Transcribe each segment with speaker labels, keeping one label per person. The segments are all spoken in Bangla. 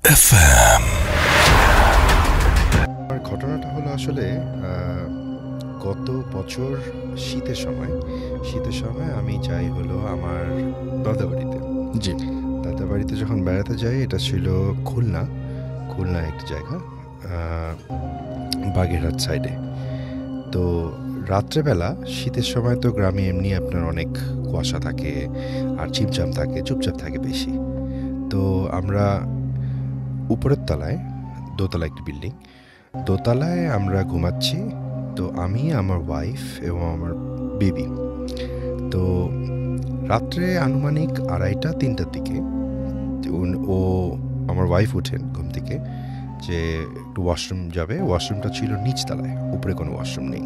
Speaker 1: FM।
Speaker 2: ঘটনাটা হলো আসলে গত বছর শীতের সময় আমি যাই হলো আমার দাদাবাড়িতে।
Speaker 1: জি।
Speaker 2: দাদাবাড়িতে যখন বেড়াতে যাই, এটা ছিল খুলনা একটা জায়গা, বাগেরহাট সাইডে। তো রাত্রেবেলা শীতের সময় তো গ্রামে এমনি আপনার অনেক কুয়াশা থাকে আর চিমচাম থাকে, চুপচাপ থাকে বেশি। তো আমরা উপরের তলায়, দোতলা একটি বিল্ডিং, দোতলায় আমরা ঘুমাচ্ছি। তো আমি, আমার ওয়াইফ এবং আমার বেবি। তো রাত্রে আনুমানিক 2:30-3টার দিকে আমার ওয়াইফ ওঠেন ঘুম থেকে, যে একটু ওয়াশরুম যাবে। ওয়াশরুমটা ছিল নিচতলায়, উপরে কোনো ওয়াশরুম নেই।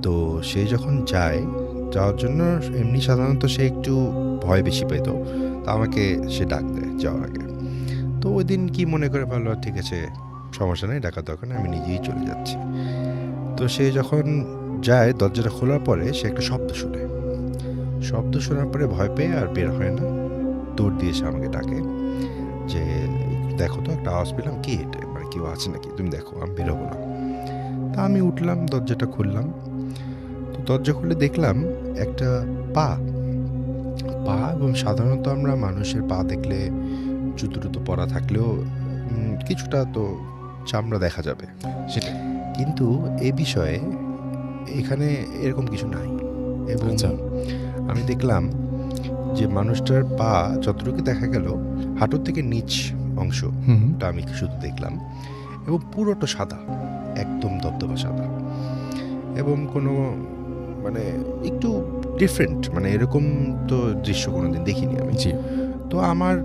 Speaker 2: তো সে যখন যাওয়ার জন্য, এমনি সাধারণত সে একটু ভয় বেশি পেত, তা আমাকে সে ডাক দেয় যাওয়ার আগে। তো ওই দিন কী মনে করে ভাবলো, ঠিক আছে সমস্যা নেই, ডাকার দরকার নেই, আমি নিজেই চলে যাচ্ছি। তো সে যখন যায়, দরজাটা খোলার পরে সে একটা শব্দ শোনার পরে ভয় পেয়ে আর বের হয় না, দৌড় দিয়ে সে আমাকে ডাকে যে দেখো তো, একটা আওয়াজ পেলাম, কি এটা, মানে কেউ আছে নাকি, তুমি দেখো, আমি বেরোবো না। তা আমি উঠলাম, দরজাটা খুললাম। তো দরজা খুলে দেখলাম একটা পা, এবং সাধারণত আমরা মানুষের পা দেখলে জুতো পরা থাকলেও কিছুটা তো চামড়া দেখা যাবে, সেটা। কিন্তু এ বিষয়ে এখানে এরকম কিছু নাই। এবং আমি দেখলাম যে মানুষটার পা যতটুকু দেখা গেল, হাঁটুর থেকে নিচ অংশটা আমি শুধু দেখলাম, এবং পুরোটা সাদা, একদম দবদবা সাদা, এবং কোনো মানে একটু ডিফারেন্ট, মানে এরকম তো দৃশ্য কোনোদিন দেখিনি আমি। তো আমার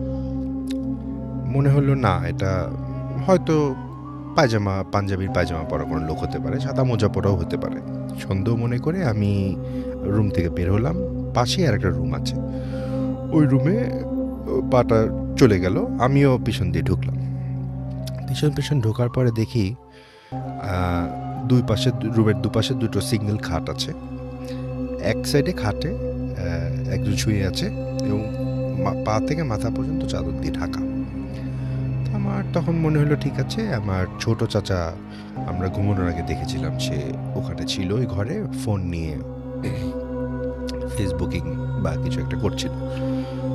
Speaker 2: মনে হলো না, এটা হয়তো পাঞ্জাবির পায়জামা পরা কোনো লোক হতে পারে, সাদা মোজা পরাও হতে পারে। সন্দেহ মনে করে আমি রুম থেকে বের হলাম। পাশেই আর একটা রুম আছে, ওই রুমে পাটা চলে গেল, আমিও পিছন দিয়ে ঢুকলাম। পিছন ঢোকার পরে দেখি রুমের দুপাশে দুটো সিঙ্গেল খাট আছে। এক সাইডে খাটে একজন শুয়ে আছে এবং পা থেকে মাথা পর্যন্ত চাদর দিয়ে ঢাকা। আমার তখন মনে হলো, ঠিক আছে, আমার ছোট চাচা আমরা ঘুমানোর আগে দেখেছিলাম, সে ওখানে ছিল ওই ঘরে, ফোন নিয়ে ফেসবুকিং বা কিছু একটা করছিল।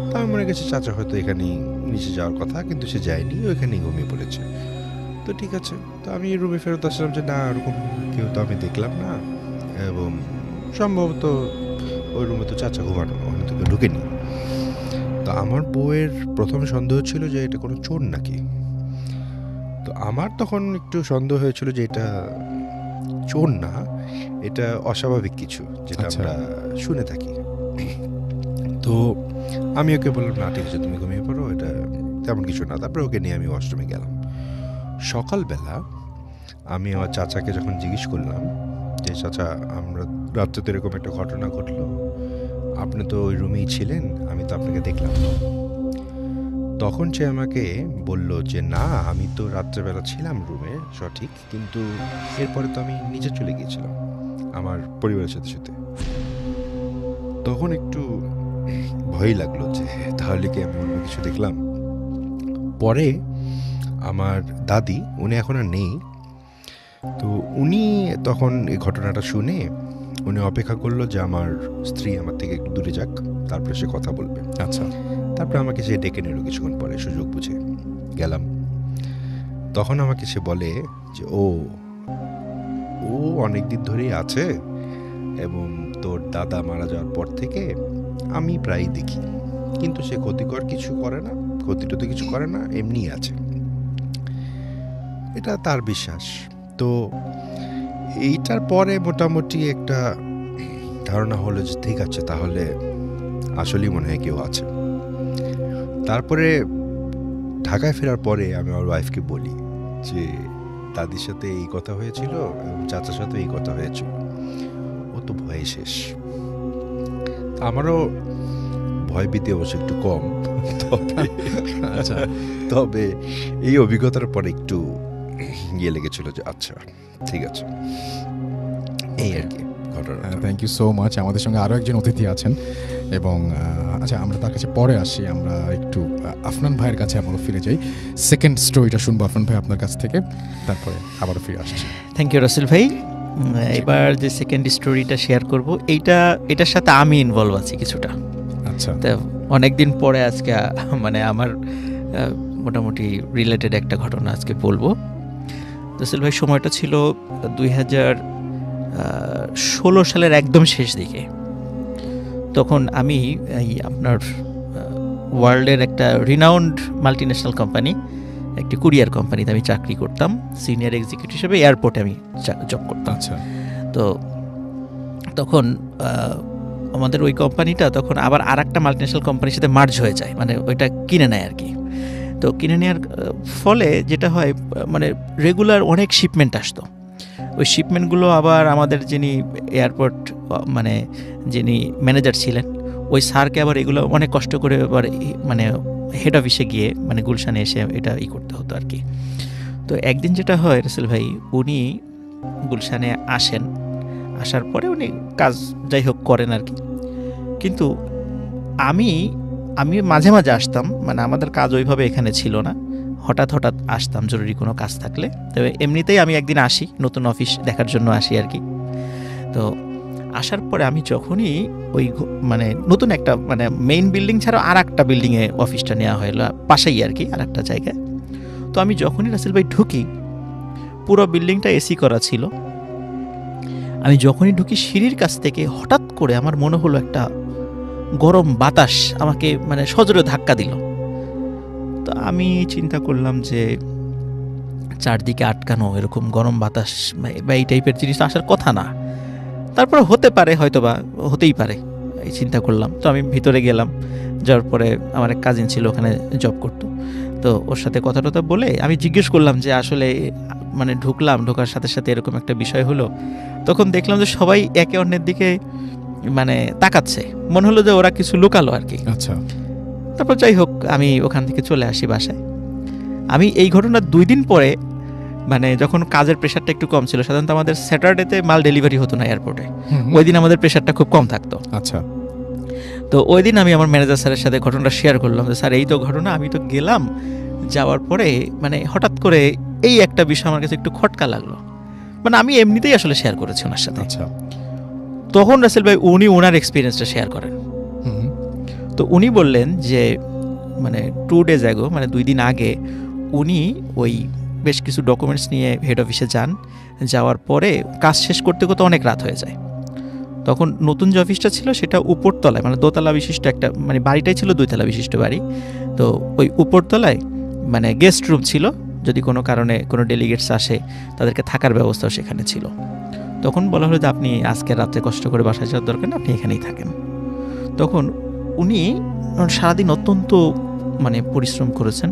Speaker 2: তা আমার মনে গেছে চাচা হয়তো এখানেই নিচে যাওয়ার কথা, কিন্তু সে যায়নি, ওইখানেই ঘুমিয়ে পড়েছে। তো ঠিক আছে, তো আমি রুমে ফেরত আসলাম যে না, ওরকম কেউ তো আমি দেখলাম না, এবং সম্ভবত ওই রুমে তো চাচা ঘুমানো, ওখানে তো কেউ ঢুকেনি। তো আমার বউয়ের প্রথম সন্দেহ ছিল যে এটা কোনো চোর নাকি। তো আমার তখন একটু সন্দেহ হয়েছিল যে এটা চোর না, এটা অস্বাভাবিক কিছু, যেটা আমরা শুনে থাকি। তো আমি ওকে বললাম, না ঠিক আছে, তুমি ঘুমিয়ে পড়ো, এটা তেমন কিছু না। তারপরে ওকে নিয়ে আমি ওয়াশরুমে গেলাম। সকালবেলা আমি আমার চাচাকে যখন জিজ্ঞেস করলাম যে চাচা, আমরা রাত্রে তো এরকম একটা ঘটনা ঘটলো, আপনি তো ওই রুমেই ছিলেন, আমি তো আপনাকে দেখলাম। তখন সে আমাকে বলল যে না, আমি তো রাত্রেবেলা ছিলাম রুমে সঠিক, কিন্তু এরপরে তো আমি নিচে চলে গিয়েছিলাম আমার পরিবারের সাথে সাথে। তখন একটু ভয় লাগলো যে তাহলে কি আমি অন্য কিছু দেখলাম। পরে আমার দাদি, উনি এখন আর নেই, তো উনি তখন এই ঘটনাটা শুনে উনি অপেক্ষা করলো যে আমার স্ত্রী আমার থেকে একটু দূরে যাক, তারপরে সে কথা বলবে। আচ্ছা। তারপরে আমাকে সে ডেকে নিল কিছুক্ষণ পরে, সুযোগ বুঝে গেলাম। তখন আমাকে সে বলে যে ও অনেকদিন ধরেই আছে, এবং তোর দাদা মারা যাওয়ার পর থেকে আমি প্রায় দেখি, কিন্তু সে ক্ষতিকর কিছু করে না, ক্ষতিটা কিছু করে না, এমনি আছে, এটা তার বিশ্বাস। তো এইটার পরে মোটামুটি একটা ধারণা হলো যে ঠিক আছে, তাহলে আসলেই মনে হয় কেউ আছে। তারপরে ঢাকায় ফেরার পরে আমি আমার ওয়াইফকে বলি যে দাদির সাথে এই কথা হয়েছিল এবং চাচার সাথে এই কথা হয়েছিল। ও তো ভয়ে শেষ। আমারও ভয় ভীতি অবশ্য একটু কম, তবে এই অভিজ্ঞতার পরে একটু লেগেছিল যে আচ্ছা ঠিক আছে, এই আর কি ঘটনা।
Speaker 1: Thank you so much. আমাদের সঙ্গে আরও একজন অতিথি আছেন, এবং আচ্ছা আমরা তার কাছে পরে আসি, আমরা একটু আফনান ভাইয়ের কাছে আবারও ফিরে যাই, সেকেন্ড স্টোরিটা শুনবো আফনান ভাই আপনার কাছ থেকে, তারপরে আবারও ফিরে আসছি।
Speaker 3: থ্যাংক ইউ রাসেল ভাই। এবার যে সেকেন্ড স্টোরিটা শেয়ার করব, এটার সাথে আমি ইনভলভ আছি কিছুটা।
Speaker 1: আচ্ছা,
Speaker 3: তো অনেকদিন পরে আজকে মানে আমার মোটামুটি রিলেটেড একটা ঘটনা আজকে বলবো। রাসেল ভাই, সময়টা ছিল 2016 সালের একদম শেষ দিকে। তখন আমি এই আপনার ওয়ার্ল্ডের একটা রিনাউন্ড মাল্টিন্যাশনাল কোম্পানি, একটি কুরিয়ার কোম্পানিতে আমি চাকরি করতাম, সিনিয়র এক্সিকিউটিভ হিসেবে এয়ারপোর্টে আমি জব করতাম।
Speaker 1: আচ্ছা,
Speaker 3: তো তখন আমাদের ওই কোম্পানিটা তখন আবার আর একটা মাল্টিন্যাশনাল কোম্পানির সাথে মার্জ হয়ে যায়, মানে ওইটা কিনে নেয় আর কি। তো কিনে নেওয়ার ফলে যেটা হয়, মানে রেগুলার অনেক শিপমেন্ট আসতো। ওই শিপমেন্টগুলো আবার আমাদের যিনি এয়ারপোর্ট মানে যিনি ম্যানেজার ছিলেন, ওই স্যারকে আবার এগুলো অনেক কষ্ট করে আবার মানে হেড অফিসে গিয়ে মানে গুলশানে এসে এটা করতে হতো আর কি। তো একদিন যেটা হয় রাসেল ভাই, উনি গুলশানে আসেন, আসার পরে উনি কাজ যাই হোক করেন আর কি। কিন্তু আমি মাঝে মাঝে আসতাম, মানে আমাদের কাজ ওইভাবে এখানে ছিল না, হঠাৎ আসতাম জরুরি কোনো কাজ থাকলে। তবে এমনিতেই আমি একদিন আসি, নতুন অফিস দেখার জন্য আসি আর কি। তো আসার পরে আমি যখনই ওই মানে নতুন একটা মানে মেইন বিল্ডিং ছাড়াও আর একটা বিল্ডিংয়ে অফিসটা নেওয়া হলো পাশেই আর কি, আর একটা জায়গায়। তো আমি যখনই রাসেল ভাই ঢুকি, পুরো বিল্ডিংটা এসি করা ছিল। আমি যখনই ঢুকি সিঁড়ির কাছ থেকে হঠাৎ করে আমার মনে হলো একটা গরম বাতাস আমাকে মানে সজোরে ধাক্কা দিল। তো আমি চিন্তা করলাম যে চারদিকে আটকানো এরকম গরম বাতাস বা এই টাইপের জিনিস আসার কথা না, তারপরে হতে পারে, হয়তো বা হতেই পারে, এই চিন্তা করলাম। তো আমি ভিতরে গেলাম, যাওয়ার পরে আমার এক কাজিন ছিল ওখানে জব করতো, তো ওর সাথে কথা টথা বলে আমি জিজ্ঞেস করলাম যে আসলে মানে ঢোকার সাথে সাথে এরকম একটা বিষয় হলো। তখন দেখলাম যে সবাই একে অন্যের দিকে মানে তাকাচ্ছে, মনে হলো যে ওরা কিছু লুকালো আর কি।
Speaker 1: আচ্ছা,
Speaker 3: তারপর যাই হোক আমি ওখান থেকে চলে আসি বাসায়। আমি এই ঘটনার 2 দিন পরে, মানে যখন কাজের প্রেশারটা একটু কম ছিল, সাধারণত আমাদের স্যাটারডেতে মাল ডেলিভারি হতো না এয়ারপোর্টে, ওই দিন আমাদের প্রেশারটা খুব কম থাকতো।
Speaker 1: আচ্ছা,
Speaker 3: তো ওই দিন আমি আমার ম্যানেজার স্যারের সাথে ঘটনাটা শেয়ার করলাম যে স্যার এই তো ঘটনা, আমি তো গেলাম, যাওয়ার পরে মানে হঠাৎ করে এই একটা বিষয় আমার কাছে একটু খটকা লাগলো। মানে আমি এমনিতেই আসলে শেয়ার করেছি ওনার সাথে।
Speaker 1: আচ্ছা,
Speaker 3: তখন রাসেল ভাই উনি ওনার এক্সপিরিয়েন্সটা শেয়ার করেন। তো উনি বললেন যে মানে 2 days ago, মানে 2 দিন আগে উনি ওই বেশ কিছু ডকুমেন্টস নিয়ে হেড অফিসে যান, যাওয়ার পরে কাজ শেষ করতে করতে অনেক রাত হয়ে যায়। তখন নতুন যে অফিসটা ছিল সেটা উপরতলায়, মানে দোতলা বিশিষ্ট একটা, মানে বাড়িটাই ছিল 2 তলা বিশিষ্ট বাড়ি। তো ওই উপরতলায় মানে গেস্ট রুম ছিল, যদি কোনো কারণে কোনো ডেলিগেটস আসে তাদেরকে থাকার ব্যবস্থাও সেখানে ছিল। তখন বলা হলো যে আপনি আজকে রাত্রে কষ্ট করে বাসায় যাওয়ার দরকার না, আপনি এখানেই থাকেন। তখন উনি সারাদিন অত্যন্ত মানে পরিশ্রম করেছেন,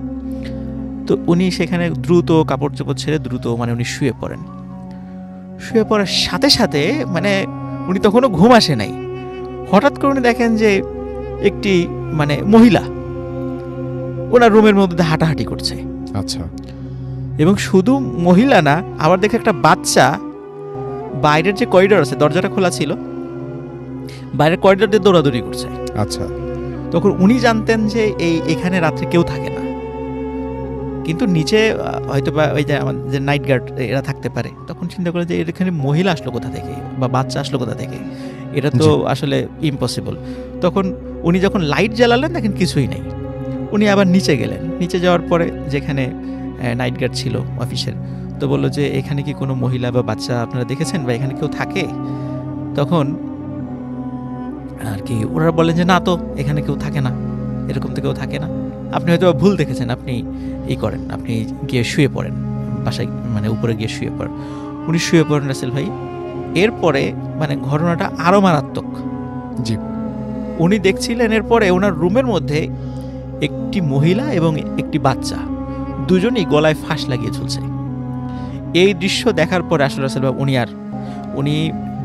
Speaker 3: তো উনি সেখানে দ্রুত কাপড় চোপড় ছেড়ে দ্রুত মানে উনি শুয়ে পড়েন। শুয়ে পড়ার সাথে সাথে মানে উনি তখনও ঘুম আসে নাই, হঠাৎ করে উনি দেখেন যে একটি মানে মহিলা ওনার রুমের মধ্যে হাঁটাহাঁটি করছে।
Speaker 1: আচ্ছা,
Speaker 3: এবং শুধু মহিলা না, আবার দেখে একটা বাচ্চা বাইরের যে করিডোর আছে, দরজাটা খোলা ছিল, বাইরের করিডোর দিয়ে দৌড়াদৌড়ি করছে।
Speaker 1: আচ্ছা,
Speaker 3: তখন উনি জানতেন যে এখানে রাত্রে কেউ থাকে না, কিন্তু নিচে হয়তো বা ওই যে আমাদের যে নাইট গার্ড এরা থাকতে পারে। তখন চিন্তা করে যে এখানে মহিলা আসলো কোথা থেকে বা বাচ্চা আসলো কোথা থেকে, এটা তো আসলে ইম্পসিবল। তখন উনি যখন লাইট জ্বালালেন দেখেন কিছুই নেই। উনি আবার নিচে গেলেন, নিচে যাওয়ার পরে যেখানে নাইট গার্ড ছিল অফিসের, তো বললো যে এখানে কি কোনো মহিলা বা বাচ্চা আপনারা দেখেছেন বা এখানে কেউ থাকে? তখন আর কি ওরা বলেন যে না, তো এখানে কেউ থাকে না, এরকম তো কেউ থাকে না, আপনি হয়তো ভুল দেখেছেন, আপনি করেন, আপনি গিয়ে শুয়ে পড়েন বাসায়, মানে উপরে গিয়ে শুয়ে পড়েন। উনি শুয়ে পড়েন রাসেল ভাই। এরপরে মানে ঘটনাটা আরও মারাত্মক।
Speaker 1: জি,
Speaker 3: উনি দেখছিলেন এরপরে ওনার রুমের মধ্যে একটি মহিলা এবং একটি বাচ্চা দুজনেই গলায় ফাঁস লাগিয়ে ঝুলছে। এই দৃশ্য দেখার পরে আসলে রাসেল ভাই উনি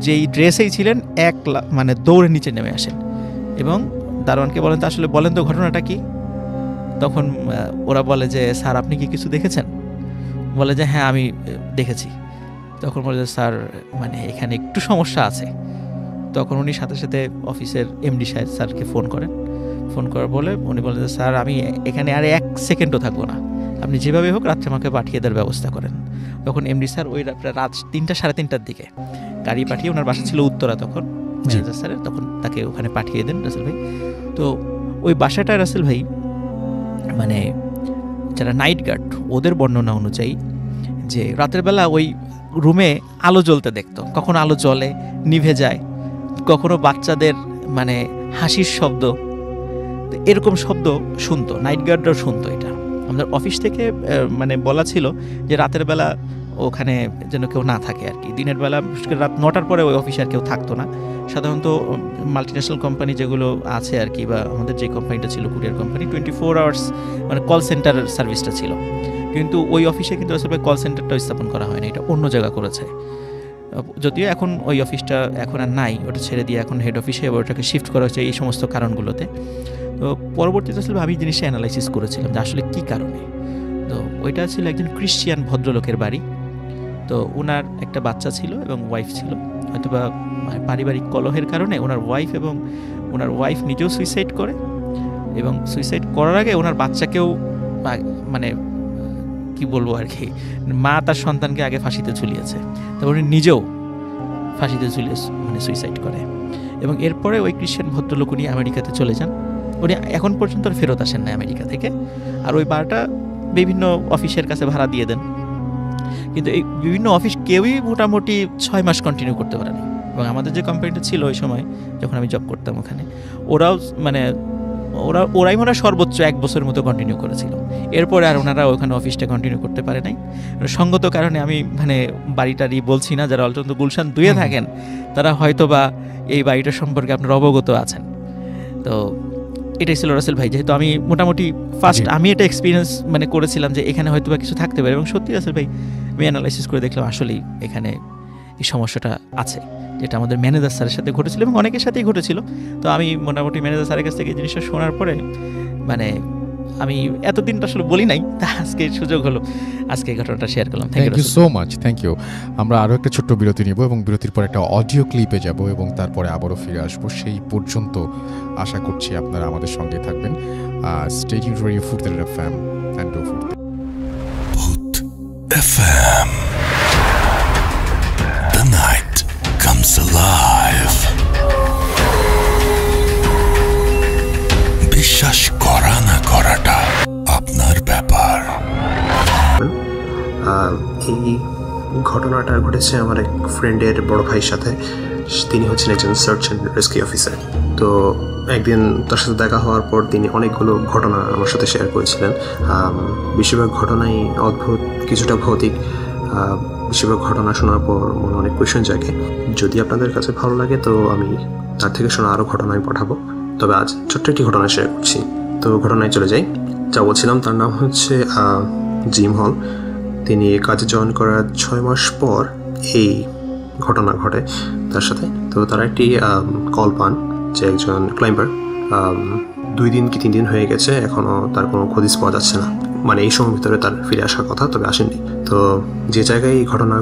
Speaker 3: যেই ড্রেসেই ছিলেন মানে দৌড়ে নিচে নেমে আসেন এবং দারোয়ানকে বলেন, তো আসলে বলেন তো ঘটনাটা কি? তখন ওরা বলে যে স্যার আপনি কি কিছু দেখেছেন? বলে যে হ্যাঁ আমি দেখেছি। তখন বলে যে স্যার মানে এখানে একটু সমস্যা আছে। তখন উনি সাথে সাথে অফিসের এমডি সাহেব স্যারকে ফোন করার বলে উনি বলেন যে স্যার আমি এখানে আর 1 সেকেন্ডও থাকবো না, আপনি যেভাবে হোক রাত্রে আমাকে পাঠিয়ে দেওয়ার ব্যবস্থা করেন। তখন এমডি স্যার ওই রাত 3টা সাড়ে 3টার দিকে গাড়ি পাঠিয়ে, ওনার বাসা ছিল উত্তরা তখন ম্যানেজার স্যারের, তখন তাকে ওখানে পাঠিয়ে দেন রাসেল ভাই। তো ওই বাসাটা রাসেল ভাই মানে যারা নাইট গার্ড ওদের বর্ণনা অনুযায়ী যে রাতের বেলা ওই রুমে আলো জ্বলতে দেখতো, কখনো আলো জ্বলে নিভে যায়, কখনো বাচ্চাদের মানে হাসির শব্দ, এরকম শব্দ শুনতো, নাইট গার্ডরাও শুনতো। এটা আমাদের অফিস থেকে মানে বলা ছিল যে রাতের বেলা ওখানে যেন কেউ না থাকে আর কি। দিনের বেলা রাত 9টার পরে ওই অফিসে আর কেউ থাকতো না। সাধারণত মাল্টিন্যাশনাল কোম্পানি যেগুলো আছে আর কি, বা আমাদের যে কোম্পানিটা ছিল কুরিয়ার কোম্পানি, 24 আওয়ার্স মানে কল সেন্টার সার্ভিসটা ছিল, কিন্তু ওই অফিসে কিন্তু আসলে কল সেন্টারটা স্থাপন করা হয়নি, এটা অন্য জায়গা করেছে। যদিও এখন ওই অফিসটা এখন আর নাই, ওটা ছেড়ে দিয়ে এখন হেড অফিসে ওটাকে শিফট করা হচ্ছে এই সমস্ত কারণগুলোতে। তো পরবর্তীতে আসলে আমি জিনিসটা অ্যানালাইসিস করেছিলাম যে আসলে কী কারণে। তো ওইটা ছিল একজন ক্রিশ্চিয়ান ভদ্রলোকের বাড়ি। তো ওনার একটা বাচ্চা ছিল এবং ওয়াইফ ছিল, হয়তো বা পারিবারিক কলহের কারণে ওনার ওয়াইফ নিজেও সুইসাইড করে, এবং সুইসাইড করার আগে ওনার বাচ্চাকেও মানে কি বলবো আর কি, মা তার সন্তানকে আগে ফাঁসিতে ঝুলিয়েছে, তারপর উনি নিজেও ফাঁসিতে ঝুলিয়ে মানে সুইসাইড করে। এবং এরপরে ওই ক্রিশ্চিয়ান ভদ্রলোক উনি আমেরিকাতে চলে যান। উনি এখন পর্যন্ত ফেরত আসেন না আমেরিকা থেকে। আর ওই বারটা বিভিন্ন অফিসের কাছে ভাড়া দিয়ে দেন, কিন্তু এই বিভিন্ন অফিস কেউই মোটামুটি 6 মাস কন্টিনিউ করতে পারেনি। এবং আমাদের যে কোম্পানিটা ছিল ওই সময় যখন আমি জব করতাম ওখানে, ওরাই মনে হয় সর্বোচ্চ 1 বছরের মতো কন্টিনিউ করেছিল। এরপরে আর ওনারা ওখানে অফিসটা কন্টিনিউ করতে পারে নাই সঙ্গত কারণে। আমি মানে বাড়িটারই বলছি না, যারা অলটন্ত গুলশান 2-এ থাকেন তারা হয়তো বা এই বাড়িটা সম্পর্কে আপনার অবগত আছেন। তো এটাই ছিল রাসেল ভাই, যেহেতু আমি মোটামুটি ফার্স্ট আমি এটা এক্সপিরিয়েন্স মানে করেছিলাম যে এখানে হয়তো বা কিছু থাকতে পারে, এবং সত্যি রাসেল ভাই আমি অ্যানালাইসিস করে দেখলাম আসলেই এখানে এই সমস্যাটা আছে, যেটা আমাদের ম্যানেজার স্যারের সাথে ঘটেছিল এবং অনেকের সাথেই ঘটেছিল। তো আমি মোটামুটি ম্যানেজার স্যারের কাছ থেকে এই জিনিসটা শোনার পরে মানে আমি এতদিন তো আসলে বলি নাই, তা আজকে সুযোগ হলো, আজকে এই ঘটনাটা শেয়ার করলাম।
Speaker 1: Thank you so much, thank you. আমরা আরও একটা ছোট্ট বিরতি নিব এবং বিরতির পর একটা অডিও ক্লিপে যাব এবং তারপরে আবারও ফিরে আসবো। সেই পর্যন্ত আশা করছি আপনারা আমাদের সঙ্গে থাকবেন। Stay tuned for your food FM and do food FM. The night comes alive. বিশ্বাস করা না করাটা আপনার ব্যাপার।
Speaker 4: এই ঘটনাটা ঘটেছে আমার এক ফ্রেন্ডের বড় ভাইয়ের সাথে। তিনি হচ্ছেন একজন সার্চ অ্যান্ড রেস্কিউ অফিসার। তো একদিন তার সাথে দেখা হওয়ার পর তিনি অনেকগুলো ঘটনা আমার সাথে শেয়ার করেছিলেন। বেশিরভাগ ঘটনাই অদ্ভুত, কিছুটা ভৌতিক। বেশিরভাগ ঘটনা শোনার পর মনে অনেক কোয়েশ্চেন জাগে। যদি আপনাদের কাছে ভালো লাগে তো আমি তার থেকে শোনা আরও ঘটনা আমি পাঠাবো। তবে আজ ছোট্ট একটি ঘটনা শেয়ার করছি। তো ঘটনায় চলে যাই। যা বলছিলাম তার নাম হচ্ছে জিম হল। তিনি কাজে জয়েন করার 6 মাস পর এই ঘটনা ঘটে তার সাথে। তো তারা একটি কল পান যে একজন ক্লাইম্বার 2 দিন কি 3 দিন হয়ে গেছে, এখনও তার কোনো খোঁজ পাওয়া যাচ্ছে না। মানে এই সময়ের ভিতরে তার ফিরে আসার কথা, তবে আসেননি। তো যে জায়গায় এই ঘটনা